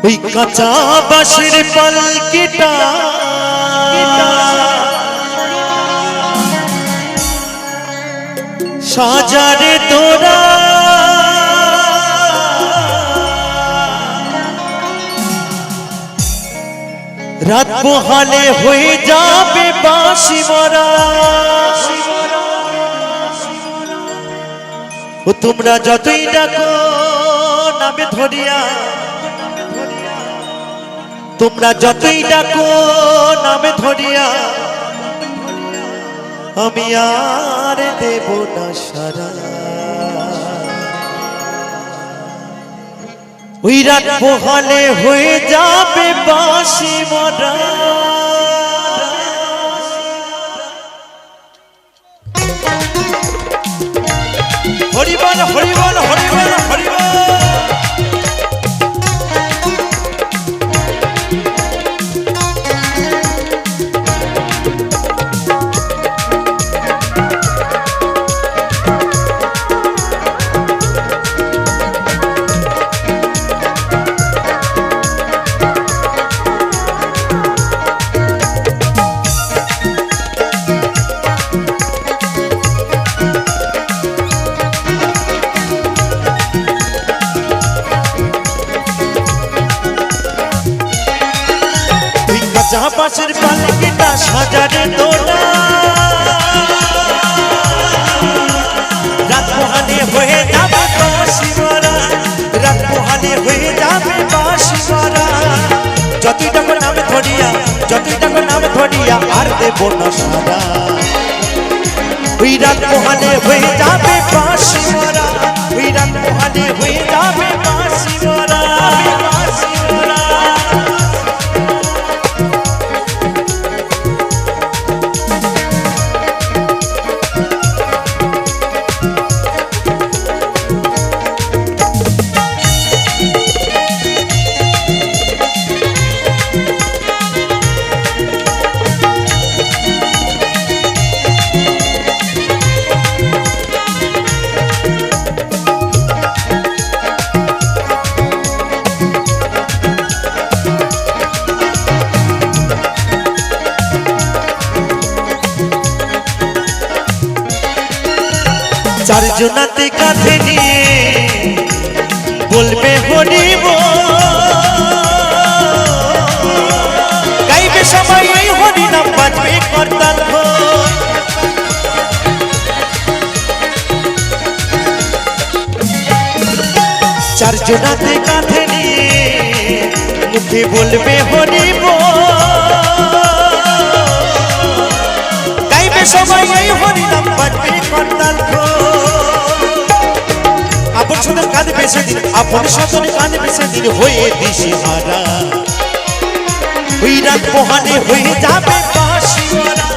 ওই কাঁচা বাঁশের পালকিটা সাজারে তোরা রাত পোহালে হয়ে যাবে বাঁশি মরা। ও তোমরা যতই ডাকো নামে ধরিয়া, তোমরা যতই ডাকো নামে ধরিয়া, আমি আর দেব না সারা। ওই রাত পোহালে হয়ে যাবে বাঁশি মরা। হরিবল হরিবল হরিবল হরিবল। কাঁচা বাঁশের পালকিটা সাজারে তোরা রাত পোহালে হয়ে যাবে বাঁশি মরা। রাত পোহালে হয়ে যাবে বাঁশি মরা। যতই ডাকো নামে ধরিয়া, যতই ডাকো নামে ধরিয়া, আর দেব না সারা। ওই রাত পোহালে হয়ে যাবে বাঁশি মরা। ওই রাত পোহালে হয়ে যাবে বাঁশি মরা। বাঁশি মরা। চারজনাতে কাঁধে নিয়ে বলবে হরিব, গাইবে সবাই ওই হরি নাম, বাজবে করতাল খোল। চারজনাতে কাঁধে নিয়ে মুখে বলবে হরিব, গাইবে সবাই ওই হরি নাম, বাজবে করতাল খোল। আপন সদর কাঁদবে সেদিন, আপন সদর কাঁদবে সেদিন, হয়ে দিশেহারা। ওই রাত পোহালে হয়ে যাবে বাঁশি মরা।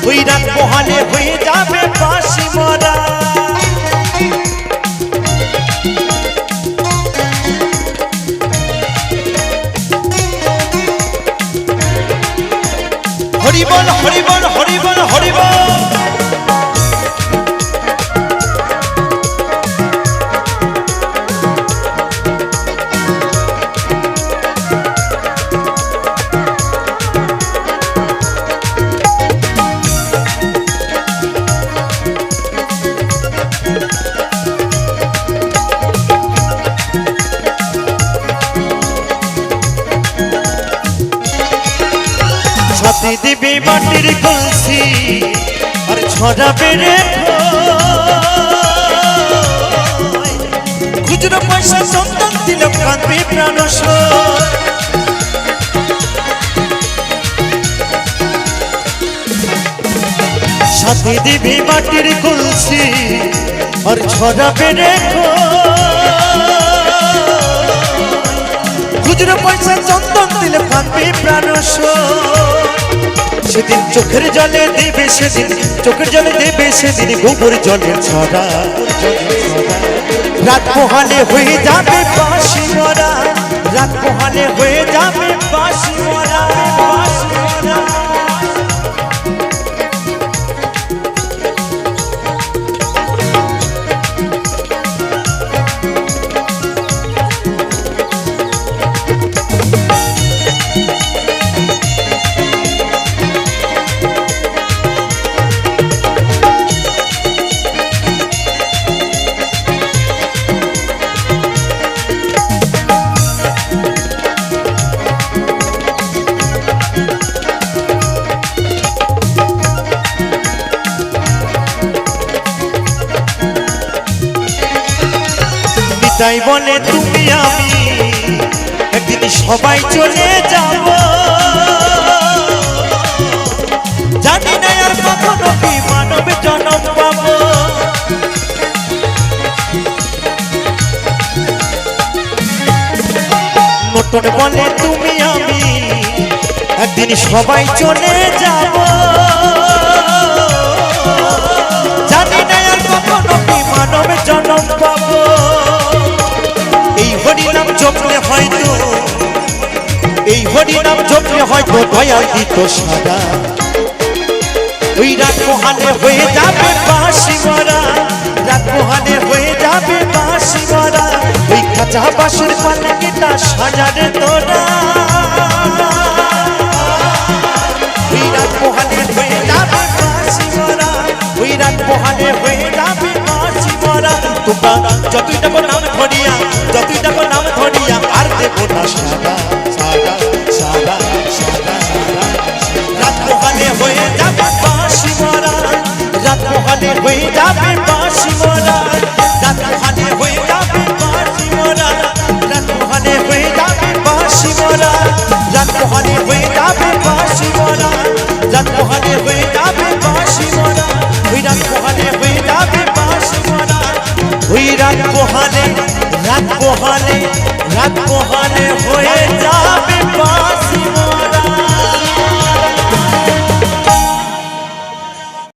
ওই রাত পোহালে হয়ে যাবে বাঁশি মরা। হরিবল হরিবল হরিবল হরিবল। ছাতি দিবি মাটির কলসি আর ছড়াবে রে খুচরো পয়সা চন্দন দিল, কাঁদবে প্রাণ। ছাতি দিবি মাটির কলসি আর ছড়াবে রে খুচরো পয়সা চন্দন দিল, কাঁদবে প্রাণ। সেদিন চোখের জলে দেবে, সেদিন চোখের জলে দেবে, সেদিন গোবর জলে ছড়া। রাত পোহালে হয়ে যাবে বাঁশি মরা। রাত পোহালে হয়ে যাবে বাঁশি মরা। বাঁশি মরা। বলে তুমি আমি একদিন সবাই চলে যাব, জানি না আর কখনো কি মানব জন্ম পাবো। নতুন বলে তুমি আমি একদিন সবাই চলে যাব, জানি না আর কখনো কি মানব জন্ম পাবো। এই হরিনাম জপলে হয়তো, এই হরিনাম জপলে হয়তো দয়াল দিত সাদা, ওই রাত পোহালে হয়ে যাবে বাঁশি মরা, রাত পোহালে হয়ে যাবে বাঁশি মরা, ওই কাঁচা বাঁশের পালকিটা সাজারে তোরা, ওই রাত পোহালে হয়ে যাবে বাঁশি মরা, ওই রাত পোহালে হয়ে যাবে বাঁশি মরা। তোমরা যতই টাকা নাম ধরিয়া, যতই টাকা নাম ধরিয়া আর দেব না সাদা সাদা সাদা সাদা, রাত পোহালে হয়ে যাবে বাঁশি মরা, রাত পোহালে হয়ে যাবে বাঁশি মরা, রাত পোহালে হয়ে যাবে বাঁশি মরা, রাত পোহালে হয়ে যাবে বাঁশি মরা, রাত পোহালে হয়ে যাবে বাঁশি মরা, রাত পোহালে হয়ে যাবে বাঁশি মরা, ওই রাত পোহালে হয়ে যাবে বাঁশি মরা, ওই রাত পোহালে, রাত পোহালে, রাত পোহালে হয়ে